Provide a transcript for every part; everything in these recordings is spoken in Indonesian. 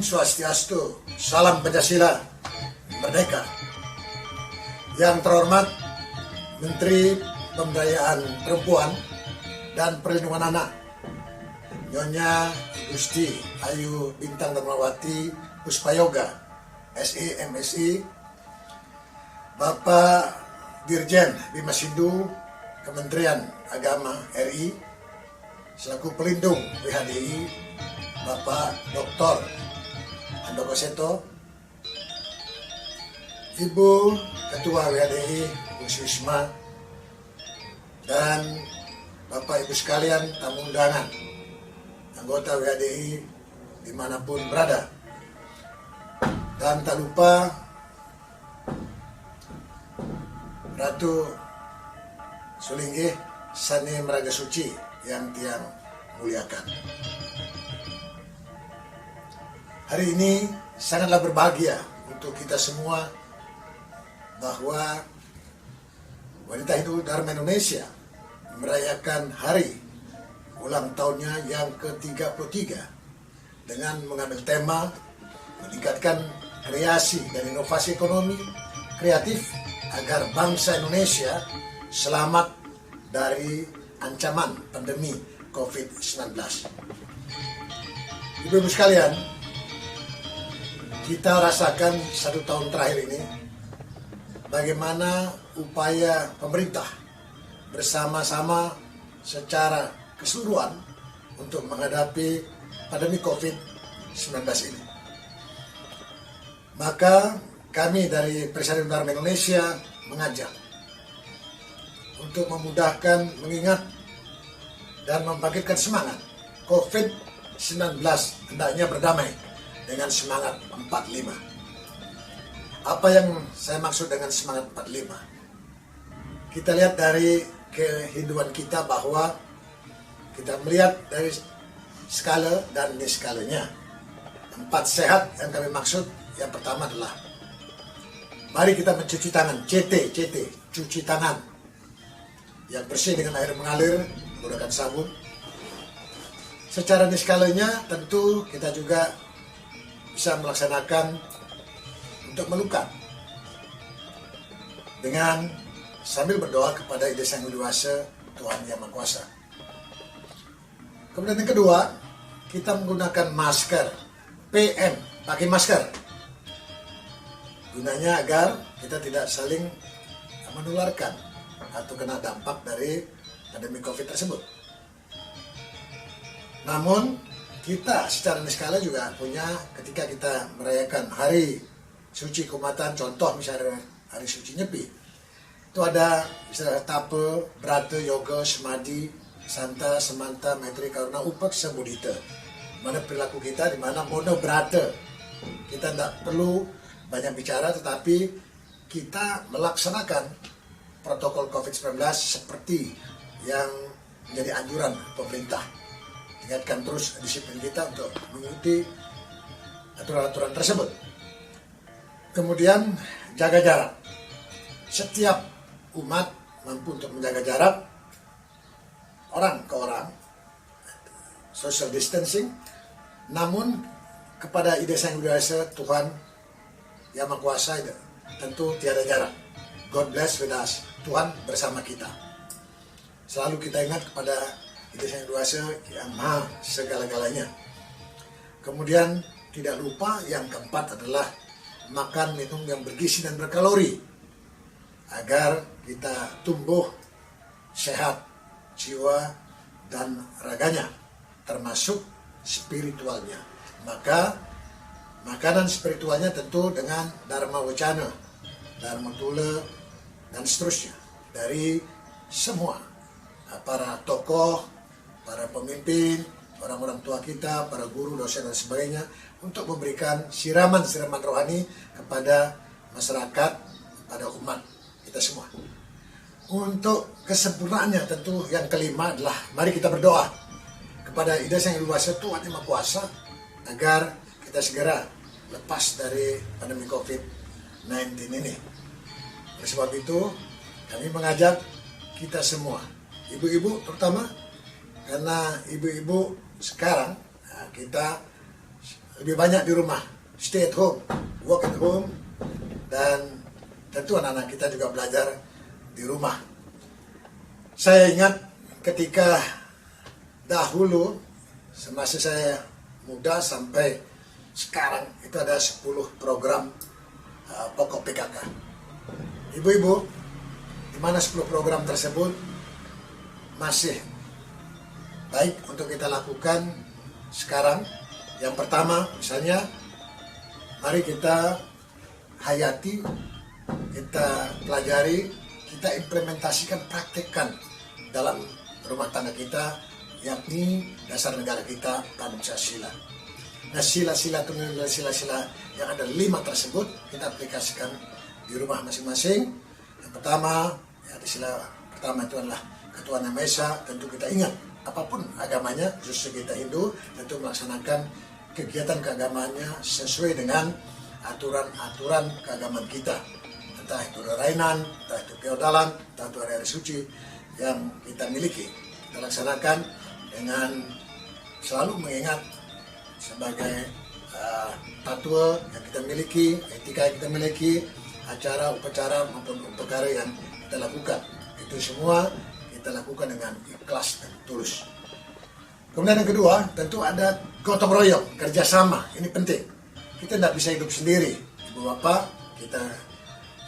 Swastiastu, salam Pancasila, merdeka. Yang terhormat Menteri Pemberdayaan Perempuan dan Perlindungan Anak, Nyonya Gusti Ayu Bintang Darmawati Puspayoga, SE MSI, Bapak Dirjen Bimas Hindu Kementerian Agama RI, selaku pelindung WHDI, Bapak Dr. Handoko Seto, Ibu Ketua WHDI Bu Suisma, dan Bapak Ibu sekalian tamu undangan, anggota WHDI dimanapun berada. Dan tak lupa Ratu Sulinggih Sani Meraga Suci yang tiang muliakan. Hari ini sangatlah berbahagia untuk kita semua bahwa Wanita Hindu Dharma Indonesia merayakan hari ulang tahunnya yang ke-33 dengan mengambil tema meningkatkan kreasi dan inovasi ekonomi kreatif agar bangsa Indonesia selamat dari ancaman pandemi COVID-19. Ibu-ibu sekalian, kita rasakan 1 tahun terakhir ini bagaimana upaya pemerintah bersama-sama secara keseluruhan untuk menghadapi pandemi COVID-19 ini. Maka kami dari Persatuan Dharma Indonesia mengajak untuk memudahkan, mengingat, dan membangkitkan semangat. COVID-19 hendaknya berdamai dengan semangat 45. Apa yang saya maksud dengan semangat 45? Kita lihat dari kehidupan kita bahwa kita melihat dari skala dan niskalanya. 4 sehat yang kami maksud, yang pertama adalah mari kita mencuci tangan, CT, cuci tangan yang bersih dengan air mengalir, menggunakan sabun. Secara niskalanya tentu kita juga bisa melaksanakan untuk melukat dengan sambil berdoa kepada Ide Sang Hyang Widi Wasa, Tuhan Yang Maha Kuasa. Kemudian yang kedua, kita menggunakan masker PM, pakai masker. Gunanya agar kita tidak saling menularkan atau kena dampak dari pandemi COVID tersebut. Namun kita secara niskala juga punya, ketika kita merayakan hari suci keumatan, contoh misalnya hari suci Nyepi, itu ada istilah tape, brata, yoga, semadi, santa, semanta, maitri, karuna, upaksa, mudita. Mana perilaku kita di mana mono brata. Kita tidak perlu banyak bicara, tetapi kita melaksanakan protokol COVID-19 seperti yang menjadi anjuran pemerintah. Tingkatkan terus disiplin kita untuk mengikuti aturan-aturan tersebut. Kemudian jaga jarak. Setiap umat mampu untuk menjaga jarak orang ke orang, social distancing. Namun kepada Ide Sang Hyang Widi Wasa, Tuhan Yang Maha Kuasa, tentu tiada jarak. God bless with us. Tuhan bersama kita. Selalu kita ingat kepada Ide Sang Hyang Widi Wasa yang maha segala-galanya. Kemudian tidak lupa yang keempat adalah makan minum yang bergizi dan berkalori agar kita tumbuh sehat jiwa dan raganya, termasuk spiritualnya. Maka makanan spiritualnya tentu dengan Dharma Wacana, Dharma Tula, dan seterusnya dari semua para tokoh, para pemimpin, orang-orang tua kita, para guru, dosen, dan sebagainya, untuk memberikan siraman-siraman rohani kepada masyarakat, pada umat kita semua. Untuk kesempurnaannya tentu yang kelima adalah mari kita berdoa kepada Ide Sang Hyang Widi Wasa, Tuhan Yang Maha Kuasa, agar kita segera lepas dari pandemi COVID-19 ini. Oleh sebab itu, kami mengajak kita semua, ibu-ibu terutama, karena ibu-ibu sekarang kita lebih banyak di rumah, stay at home, work at home, dan tentu anak-anak kita juga belajar di rumah. Saya ingat ketika dahulu, semasa saya muda sampai sekarang, itu ada 10 program pokok PKK. Ibu-ibu, di mana 10 program tersebut masih baik untuk kita lakukan sekarang. Yang pertama, misalnya, mari kita hayati, kita pelajari, kita implementasikan, praktekkan dalam rumah tangga kita, yakni dasar negara kita, Pancasila. Nah, sila-sila yang ada 5 tersebut kita aplikasikan di rumah masing-masing. Yang pertama, ya, di sila pertama itu adalah Ketuhanan Yang Maha Esa. Tentu kita ingat, apapun agamanya, khususnya kita Hindu, tentu melaksanakan kegiatan keagamaannya sesuai dengan aturan-aturan keagamaan kita. Entah itu rainan, entah itu feodalan, entah itu hari-hari suci yang kita miliki. Kita laksanakan dengan selalu mengingat sebagai tatwa yang kita miliki, etika yang kita miliki, acara, upacara maupun perkara yang kita lakukan. Itu semua kita lakukan dengan ikhlas dan tulus. Kemudian yang kedua, tentu ada gotong royong, kerjasama. Ini penting. Kita tidak bisa hidup sendiri. Ibu bapak, kita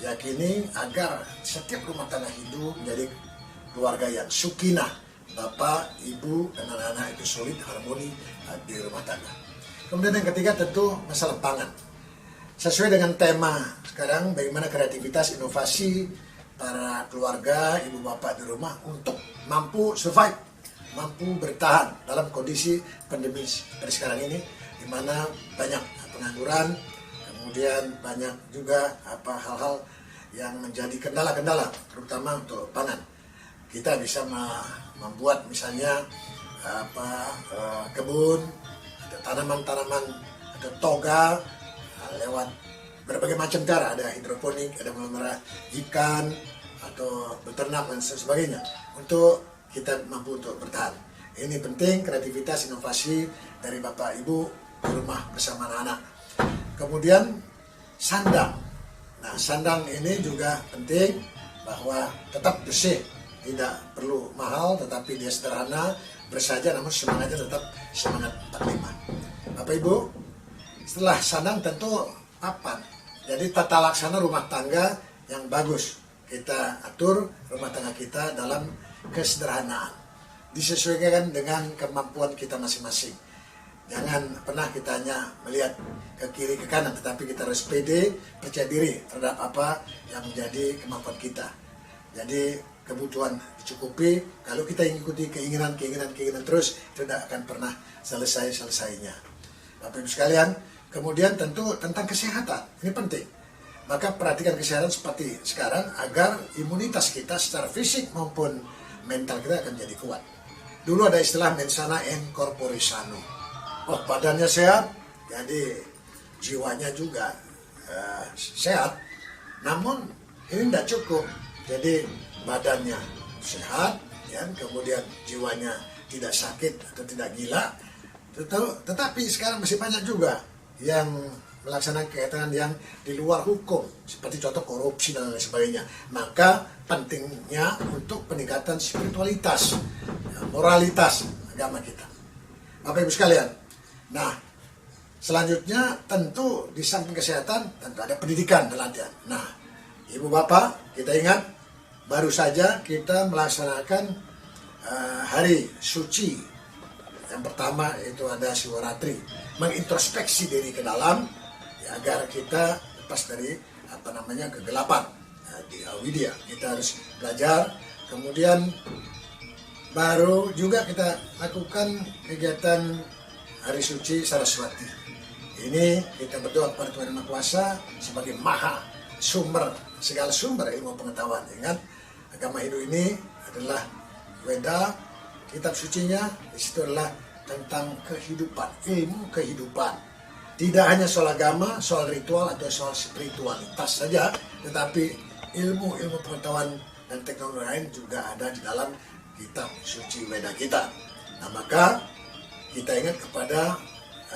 yakini agar setiap rumah tangga Hindu menjadi keluarga yang sukinah. Bapak, ibu, dan anak-anak itu solid, harmoni di rumah tangga. Kemudian yang ketiga tentu masalah pangan. Sesuai dengan tema sekarang, bagaimana kreativitas, inovasi para keluarga, ibu bapak di rumah untuk mampu survive, mampu bertahan dalam kondisi pandemi seperti sekarang ini, di mana banyak pengangguran, kemudian banyak juga hal-hal yang menjadi kendala-kendala, terutama untuk pangan. Kita bisa membuat misalnya kebun, ada tanaman-tanaman, ada toga, lewat berbagai macam cara, ada hidroponik, ada memelihara ikan atau beternak dan sebagainya, untuk kita mampu untuk bertahan. Ini penting, kreativitas, inovasi dari bapak ibu di rumah bersama anak-anak. Kemudian sandang. Nah, sandang ini juga penting, bahwa tetap bersih, tidak perlu mahal, tetapi dia sederhana, bersaja, namun semangatnya tetap semangat 45. Bapak Ibu, setelah sandang tentu papan. Jadi tata laksana rumah tangga yang bagus. Kita atur rumah tangga kita dalam kesederhanaan. Disesuaikan dengan kemampuan kita masing-masing. Jangan pernah kita hanya melihat ke kiri ke kanan, tetapi kita harus pede, percaya diri terhadap apa yang menjadi kemampuan kita. Jadi kebutuhan dicukupi. Kalau kita ikuti keinginan terus, tidak akan pernah selesainya. Bapak Ibu sekalian, kemudian tentu tentang kesehatan, ini penting. Maka perhatikan kesehatan seperti sekarang, agar imunitas kita secara fisik maupun mental kita akan jadi kuat. Dulu ada istilah mens sana in corpore sano. Oh, badannya sehat, jadi jiwanya juga sehat. Namun ini tidak cukup. Jadi badannya sehat, ya, kemudian jiwanya tidak sakit atau tidak gila. Tetapi sekarang masih banyak juga yang melaksanakan kegiatan yang di luar hukum, seperti contoh korupsi dan lain sebagainya. Maka pentingnya untuk peningkatan spiritualitas, moralitas agama kita. Bapak Ibu sekalian, nah selanjutnya tentu di samping kesehatan tentu ada pendidikan dan latihan. Nah, Ibu Bapak, kita ingat baru saja kita melaksanakan hari suci. Yang pertama itu ada Siwaratri, mengintrospeksi diri ke dalam, ya, agar kita lepas dari kegelapan. Di Awidya kita harus belajar. Kemudian baru juga kita lakukan kegiatan hari suci Saraswati. Ini kita berdoa kepada Tuhan Yang Maha Kuasa sebagai maha sumber, segala sumber ilmu pengetahuan. Ingat, agama Hindu ini adalah Weda, kitab sucinya di situ adalah tentang kehidupan, ilmu kehidupan. Tidak hanya soal agama, soal ritual atau soal spiritualitas saja, tetapi ilmu pengetahuan dan teknologi lain juga ada di dalam kitab suci Weda kita. Nah, maka kita ingat kepada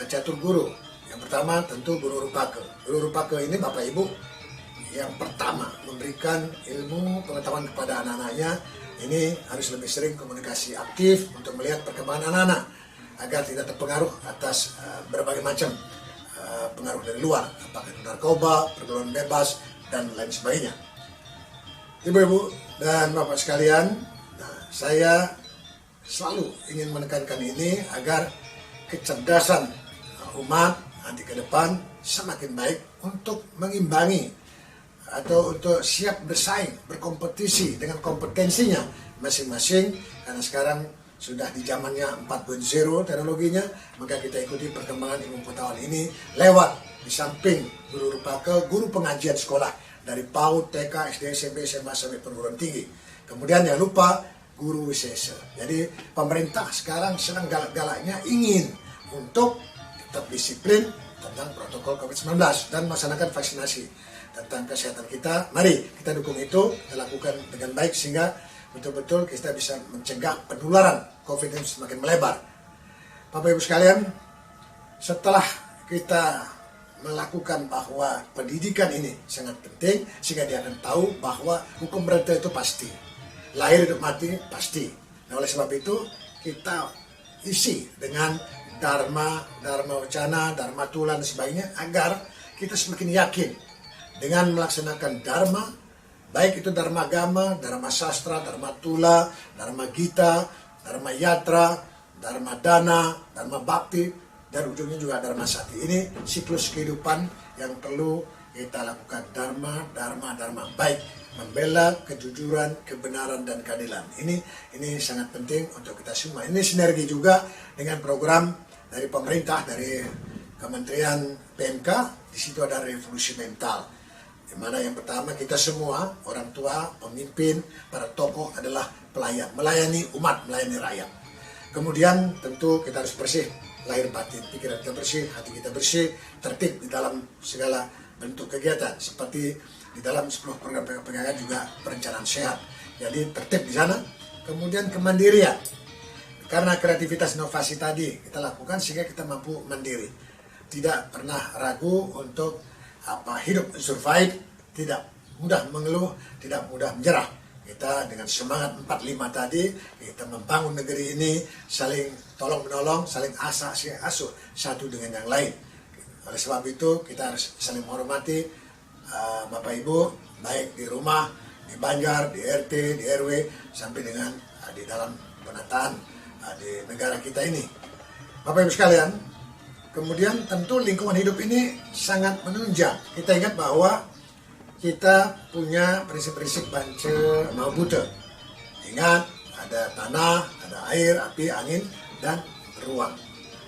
Catur Guru Yang pertama tentu guru Rupake. Guru Rupake ini Bapak Ibu yang pertama memberikan ilmu pengetahuan kepada anak-anaknya. Ini harus lebih sering komunikasi aktif untuk melihat perkembangan anak-anak agar tidak terpengaruh atas berbagai macam pengaruh dari luar, apakah itu narkoba, pergaulan bebas, dan lain sebagainya. Ibu-ibu dan Bapak sekalian, saya selalu ingin menekankan ini agar kecerdasan umat nanti ke depan semakin baik untuk mengimbangi atau untuk siap bersaing, berkompetisi dengan kompetensinya masing-masing, karena sekarang sudah di zamannya 4.0 teknologinya, maka kita ikuti perkembangan ilmu pengetahuan ini lewat di samping guru Rupake, guru pengajian sekolah dari PAUD, TK, SD, SMP, SMA sampai perguruan tinggi. Kemudian jangan lupa guru wisesa. Jadi pemerintah sekarang sedang galak-galaknya ingin untuk tetap disiplin tentang protokol COVID-19 dan melaksanakan vaksinasi tentang kesehatan kita. Mari kita dukung itu, kita lakukan dengan baik sehingga betul-betul kita bisa mencegah penularan COVID ini semakin melebar. Bapak Ibu sekalian, setelah kita melakukan bahwa pendidikan ini sangat penting, sehingga dia akan tahu bahwa hukum pemerintah itu pasti. Lahir hidup mati pasti. Nah, oleh sebab itu kita isi dengan dharma, dharma wacana, dharma tulan dan sebagainya agar kita semakin yakin dengan melaksanakan dharma, baik itu dharma agama, dharma sastra, dharma tula, dharma gita, dharma yatra, dharma dana, dharma bakti, dan ujungnya juga dharma sati. Ini siklus kehidupan yang perlu kita lakukan. Dharma, dharma, dharma, baik membela kejujuran, kebenaran, dan keadilan. Ini sangat penting untuk kita semua. Ini sinergi juga dengan program dari pemerintah, dari Kementerian PMK. Di situ ada revolusi mental, di mana yang pertama kita semua orang tua, pemimpin, para tokoh adalah pelayan, melayani umat, melayani rakyat. Kemudian tentu kita harus bersih lahir batin, pikiran kita bersih, hati kita bersih, tertib di dalam segala bentuk kegiatan, seperti di dalam 10 program PKK juga perencanaan sehat. Jadi tertib di sana. Kemudian kemandirian, karena kreativitas inovasi tadi kita lakukan sehingga kita mampu mandiri, tidak pernah ragu untuk hidup, survive, tidak mudah mengeluh, tidak mudah menyerah. Kita dengan semangat 45 tadi, kita membangun negeri ini, saling tolong-menolong, saling asuh satu dengan yang lain. Oleh sebab itu, kita harus saling menghormati Bapak Ibu, baik di rumah, di Banjar, di RT, di RW, sampai dengan di dalam penataan di negara kita ini. Bapak Ibu sekalian, kemudian tentu lingkungan hidup ini sangat menunjang. Kita ingat bahwa kita punya prinsip-prinsip Bance Mahabute. Ingat, ada tanah, ada air, api, angin, dan ruang.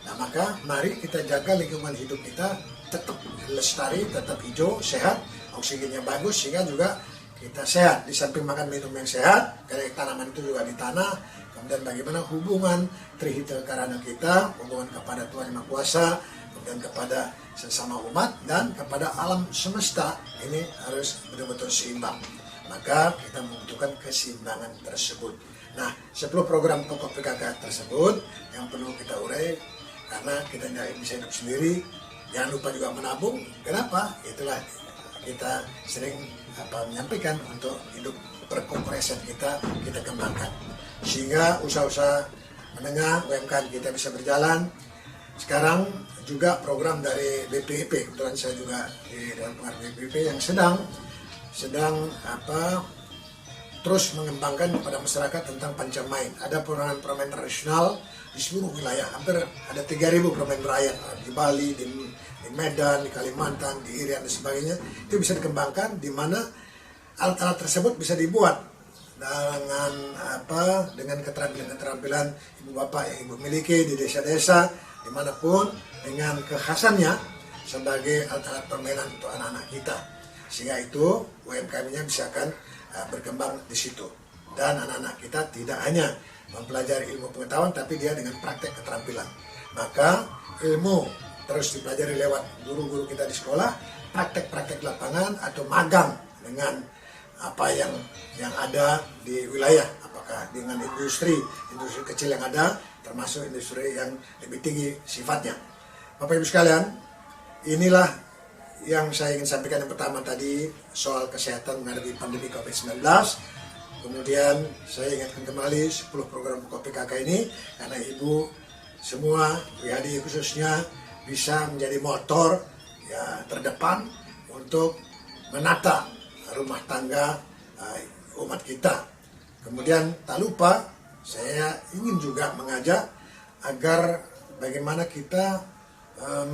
Nah, maka mari kita jaga lingkungan hidup kita tetap lestari, tetap hijau, sehat, oksigennya bagus, sehingga juga kita sehat. Di samping makan minum yang sehat, karena tanaman itu juga di tanah. Kemudian bagaimana hubungan trihita karana kita, hubungan kepada Tuhan Yang Maha Kuasa, kemudian kepada sesama umat, dan kepada alam semesta, ini harus betul-betul seimbang. Maka kita membutuhkan keseimbangan tersebut. Nah, 10 program pokok PKK tersebut yang perlu kita urai, karena kita tidak bisa hidup sendiri. Jangan lupa juga menabung. Kenapa? Itulah kita sering menyampaikan untuk hidup perkomplesan kita kembangkan. Sehingga usaha-usaha menengah UMKM kita bisa berjalan. Sekarang juga program dari BPIP, kebetulan saya juga di dalam pengaruh BPIP yang sedang terus mengembangkan kepada masyarakat tentang pancamain. Ada permainan tradisional di seluruh wilayah, hampir ada 3.000 permainan rakyat di Bali, di Medan, di Kalimantan, di Irian dan sebagainya. Itu bisa dikembangkan, di mana alat-alat tersebut bisa dibuat dengan keterampilan ibu bapak yang ibu miliki di desa-desa dimanapun, dengan kekhasannya sebagai alat-alat permainan untuk anak-anak kita, sehingga itu UMKM-nya bisa akan berkembang di situ. Dan anak-anak kita tidak hanya mempelajari ilmu pengetahuan, tapi dia dengan praktek keterampilan. Maka ilmu terus dipelajari lewat guru-guru kita di sekolah, praktek-praktek lapangan atau magang dengan apa yang ada di wilayah, apakah dengan industri kecil yang ada, termasuk industri yang lebih tinggi sifatnya. Bapak Ibu sekalian, inilah yang saya ingin sampaikan. Yang pertama tadi soal kesehatan menghadapi pandemi COVID-19. Kemudian saya ingatkan kembali 10 program pokok PKK ini karena Ibu semua, WHDI khususnya, bisa menjadi motor ya terdepan untuk menata rumah tangga umat kita. Kemudian tak lupa saya ingin juga mengajak agar bagaimana kita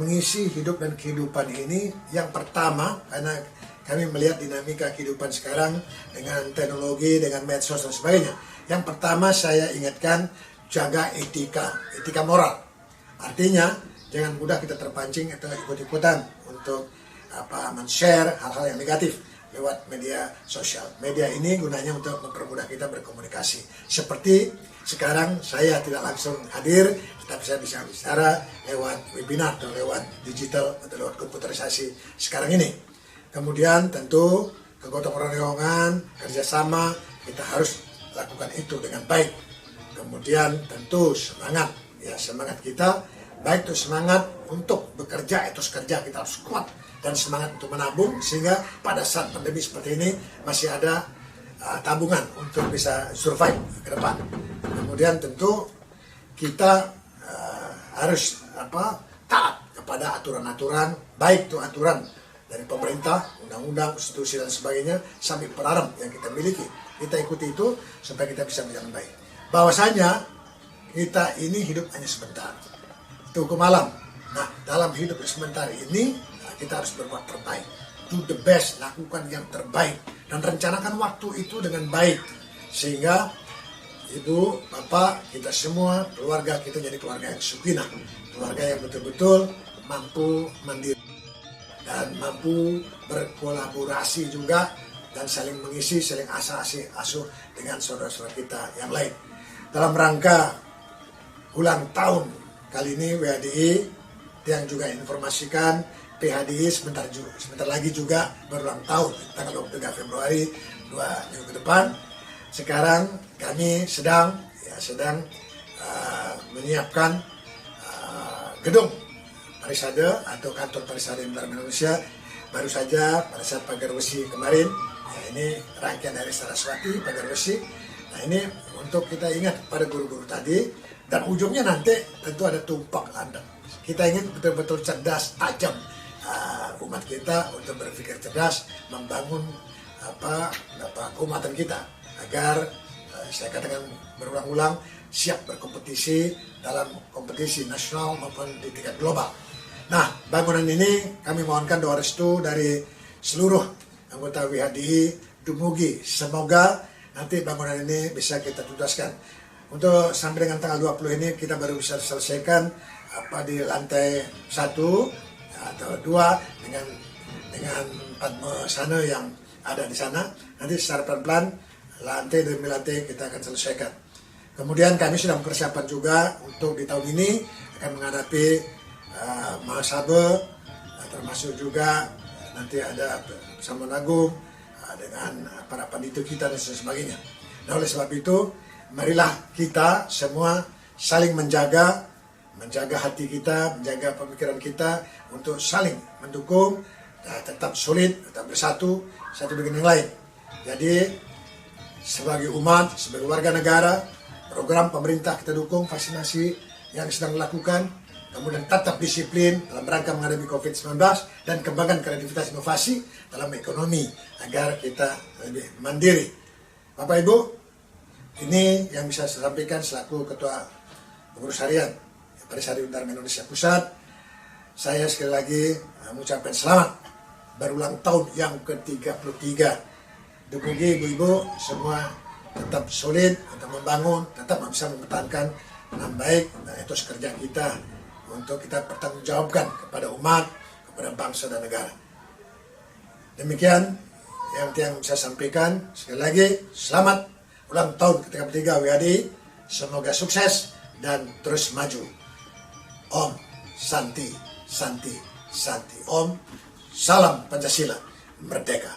mengisi hidup dan kehidupan ini. Yang pertama, karena kami melihat dinamika kehidupan sekarang dengan teknologi, dengan medsos dan sebagainya. Yang pertama saya ingatkan, jaga etika moral. Artinya jangan mudah kita terpancing atau ikut-ikutan untuk men-share hal-hal yang negatif lewat media sosial. Media ini gunanya untuk mempermudah kita berkomunikasi. Seperti sekarang saya tidak langsung hadir, tetapi saya bisa bicara lewat webinar atau lewat digital atau lewat komputerisasi sekarang ini. Kemudian tentu kegotong royongan, kerjasama, kita harus lakukan itu dengan baik. Kemudian tentu semangat, ya semangat kita, baik itu semangat untuk bekerja, etos kerja kita harus kuat, dan semangat untuk menabung sehingga pada saat pandemi seperti ini masih ada tabungan untuk bisa survive ke depan. Kemudian tentu kita harus taat kepada aturan-aturan, baik itu aturan dari pemerintah, undang-undang, konstitusi dan sebagainya, sampai pelarang yang kita miliki. Kita ikuti itu supaya kita bisa berjalan baik. Bahwasanya kita ini hidup hanya sebentar. Itu hukum alam. Nah, dalam hidup sebentar ini kita harus berbuat terbaik. Do the best, lakukan yang terbaik dan rencanakan waktu itu dengan baik sehingga Ibu, Bapak, kita semua, keluarga kita jadi keluarga yang sukinah, keluarga yang betul-betul mampu mandiri dan mampu berkolaborasi juga dan saling mengisi, saling asuh dengan saudara-saudara kita yang lain. Dalam rangka ulang tahun kali ini WHDI yang juga informasikan PHDI sebentar lagi juga berulang tahun tanggal 23 Februari 2 minggu ke depan. Sekarang kami sedang menyiapkan gedung Parisade atau kantor Parisade Bentar Indonesia. Baru saja pada saat Pagar Besi kemarin, ya ini rangkaian dari Saraswati, Pagar Besi. Nah ini untuk kita ingat pada guru-guru tadi, dan ujungnya nanti tentu ada tumpak landang. Kita ingin betul-betul cerdas, tajam umat kita untuk berpikir cerdas, membangun keumatan kita agar saya katakan berulang-ulang siap berkompetisi dalam kompetisi nasional maupun di tingkat global. Nah, bangunan ini kami mohonkan doa restu dari seluruh anggota WHDI dumugi. Semoga nanti bangunan ini bisa kita tuntaskan. Untuk sampai dengan tanggal 20 ini kita baru bisa selesaikan di lantai 1 atau 2 dengan 4 sana yang ada di sana. Nanti secara pelan-pelan lantai demi lantai kita akan selesaikan. Kemudian kami sudah mempersiapkan juga untuk di tahun ini akan menghadapi Mahasabe, termasuk juga nanti ada bersama Agung dengan para pandita kita dan sebagainya. Nah, oleh sebab itu marilah kita semua saling menjaga hati kita, menjaga pemikiran kita untuk saling mendukung, tetap solid, tetap bersatu satu dengan yang lain. Jadi sebagai umat, sebagai warga negara, program pemerintah kita dukung, vaksinasi yang sedang dilakukan, kemudian tetap disiplin dalam rangka menghadapi COVID-19 dan kembangkan kreativitas inovasi dalam ekonomi agar kita lebih mandiri. Bapak Ibu, ini yang bisa saya sampaikan selaku Ketua Pengurus Harian Parisade Bentar Indonesia Pusat. Saya sekali lagi mengucapkan selamat berulang tahun yang ke-33. Dumugi ibu-ibu semua tetap solid, tetap membangun, tetap bisa mempertahankan dengan baik dan etos kerja kita untuk kita pertanggungjawabkan kepada umat, kepada bangsa dan negara. Demikian yang saya sampaikan. Sekali lagi, selamat ulang tahun ke-33 WHDI. Semoga sukses dan terus maju. Om Santi, Santi, Santi. Om, salam Pancasila, merdeka.